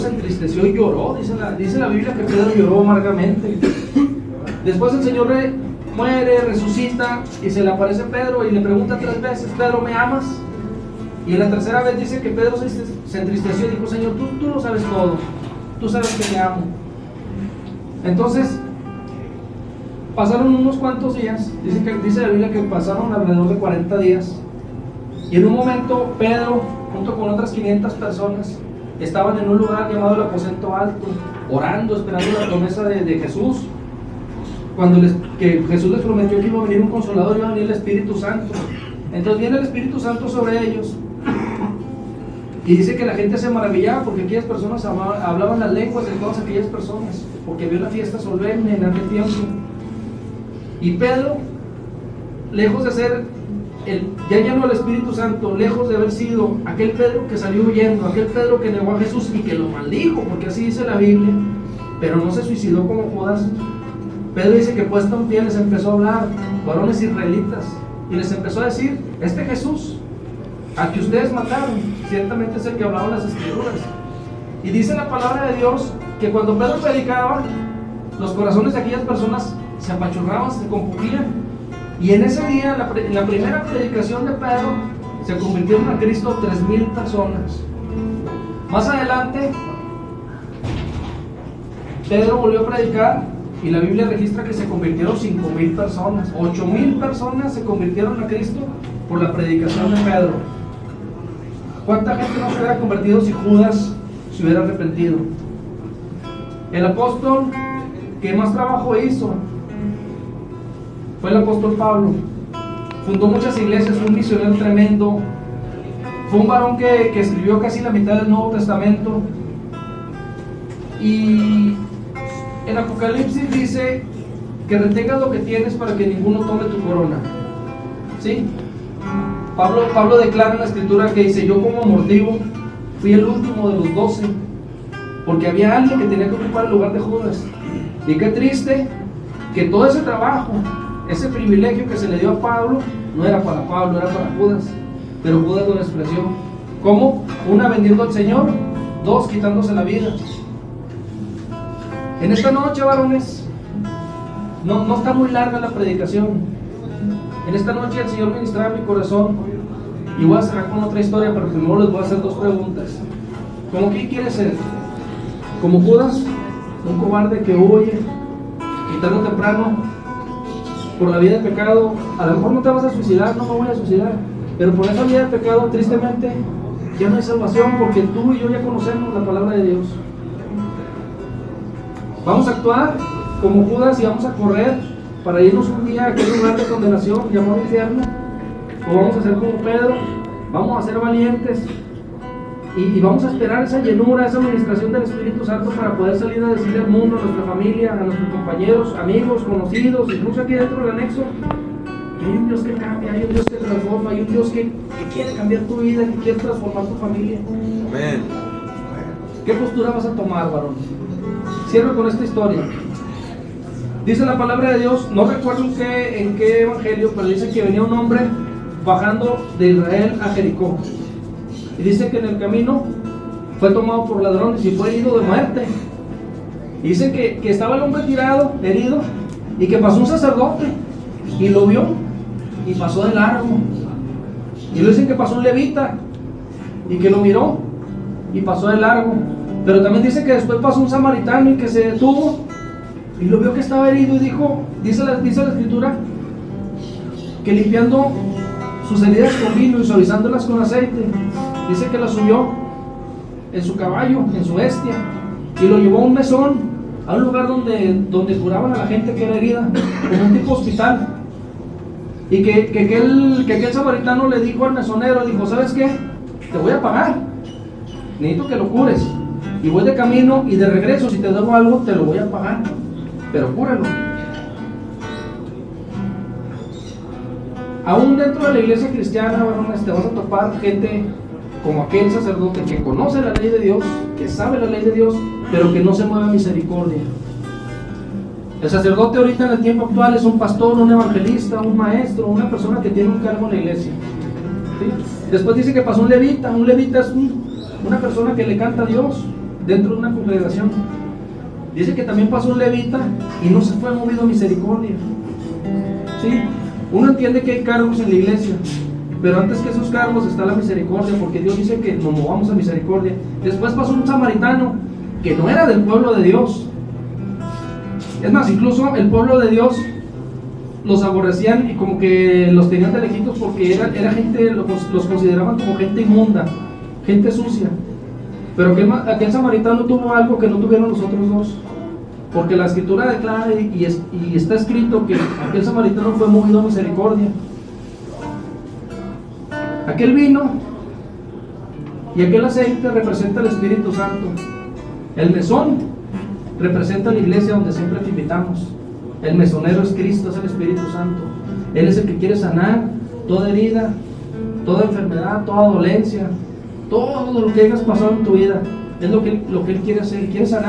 se entristeció y lloró. Dice la Biblia que Pedro lloró amargamente. Después el Señor muere, resucita y se le aparece a Pedro y le pregunta 3 veces: Pedro, ¿me amas? Y en la tercera vez dice que Pedro se entristeció y dijo: Señor, tú lo sabes todo, tú sabes que te amo. Entonces pasaron unos cuantos días. Dice la Biblia que pasaron alrededor de 40 días, y en un momento Pedro, junto con otras 500 personas, estaban en un lugar llamado el aposento alto, orando, esperando la promesa de Jesús. Cuando que Jesús les prometió que iba a venir un consolador, iba a venir el Espíritu Santo. Entonces viene el Espíritu Santo sobre ellos, y dice que la gente se maravillaba porque aquellas personas hablaban las lenguas de todas aquellas personas, porque había una fiesta solemne en aquel tiempo. Y Pedro, lejos de ser ya lleno del Espíritu Santo, lejos de haber sido aquel Pedro que salió huyendo, aquel Pedro que negó a Jesús y que lo maldijo, porque así dice la Biblia, pero no se suicidó como Judas. Pedro dice que puesto en pie les empezó a hablar, varones israelitas, y les empezó a decir: este Jesús al que ustedes mataron, ciertamente es el que hablaba las Escrituras. Y dice la palabra de Dios que cuando Pedro predicaba, los corazones de aquellas personas se apachurraban, se compugían. Y en ese día, en la primera predicación de Pedro, se convirtieron a Cristo 3,000 personas. Más adelante, Pedro volvió a predicar y la Biblia registra que se convirtieron 5,000 personas. 8,000 personas se convirtieron a Cristo por la predicación de Pedro. ¿Cuánta gente no se hubiera convertido si Judas se hubiera arrepentido? El apóstol que más trabajo hizo fue el apóstol Pablo. Fundó muchas iglesias, fue un misionero tremendo, fue un varón que escribió casi la mitad del Nuevo Testamento. Y en Apocalipsis dice que retengas lo que tienes para que ninguno tome tu corona. ¿Sí? Pablo declara en la Escritura que dice: yo como mortivo fui el último de los 12, porque había alguien que tenía que ocupar el lugar de Judas. Y qué triste que todo ese trabajo, ese privilegio que se le dio a Pablo, no era para Pablo, era para Judas. Pero Judas lo despreció. ¿Cómo? 1, vendiendo al Señor; 2, quitándose la vida. En esta noche, varones, no está muy larga la predicación. En esta noche el Señor ministraba mi corazón, y voy a cerrar con otra historia, pero primero les voy a hacer 2 preguntas. ¿Cómo quién quiere ser? ¿Como Judas, un cobarde que huye y tarde o temprano por la vida de pecado? A lo mejor no te vas a suicidar, no me voy a suicidar, pero por esa vida de pecado, tristemente, ya no hay salvación, porque tú y yo ya conocemos la palabra de Dios. Vamos a actuar como Judas y vamos a correr para irnos un día a aquel lugar de condenación llamado infierno, o vamos a ser como Pedro, vamos a ser valientes y vamos a esperar esa llenura, esa administración del Espíritu Santo para poder salir a decirle al mundo, a nuestra familia, a nuestros compañeros, amigos, conocidos, incluso aquí dentro del anexo, que hay un Dios que cambia, hay un Dios que transforma, hay un Dios que quiere cambiar tu vida, que quiere transformar tu familia. Amén. ¿Qué postura vas a tomar, varón? Cierro con esta historia. Dice la palabra de Dios, no recuerdo en qué evangelio, pero dice que venía un hombre bajando de Israel a Jericó. Y dice que en el camino fue tomado por ladrones y fue herido de muerte. Y dice que estaba el hombre tirado, herido, y que pasó un sacerdote y lo vio y pasó de largo. Y luego dicen que pasó un levita y que lo miró y pasó de largo. Pero también dice que después pasó un samaritano y que se detuvo y lo vio que estaba herido y dijo, dice la Escritura, que limpiando sus heridas con vino y suavizándolas con aceite, dice que las subió en su caballo, en su bestia, y lo llevó a un mesón, a un lugar donde curaban a la gente que era herida, como un tipo hospital. Y que aquel samaritano le dijo al mesonero, dijo, ¿sabes qué? Te voy a pagar, necesito que lo cures, y voy de camino y de regreso, si te debo algo te lo voy a pagar, pero cúralo. Aún dentro de la iglesia cristiana, varones, te vas a topar gente como aquel sacerdote que conoce la ley de Dios, que sabe la ley de Dios, pero que no se mueve a misericordia. El sacerdote ahorita en el tiempo actual es un pastor, un evangelista, un maestro, una persona que tiene un cargo en la iglesia. ¿Sí? Después dice que pasó un levita es una persona que le canta a Dios, dentro de una congregación. Dice que también pasó un levita y no se fue movido a misericordia. ¿Sí? Uno entiende que hay cargos en la iglesia, pero antes que esos cargos está la misericordia, porque Dios dice que nos movamos a misericordia. Después pasó un samaritano que no era del pueblo de Dios. Es más, incluso el pueblo de Dios los aborrecían y como que los tenían de lejitos, porque era gente, los consideraban como gente inmunda, gente sucia. Pero aquel samaritano tuvo algo que no tuvieron los otros dos, porque la escritura declara y está escrito que aquel samaritano fue movido a misericordia. Aquel vino y aquel aceite representa el Espíritu Santo. El mesón representa la iglesia donde siempre te invitamos. El mesonero es Cristo, es el Espíritu Santo. Él es el que quiere sanar toda herida, toda enfermedad, toda dolencia, todo lo que hayas pasado en tu vida. Es lo que Él quiere hacer, quiere sanar.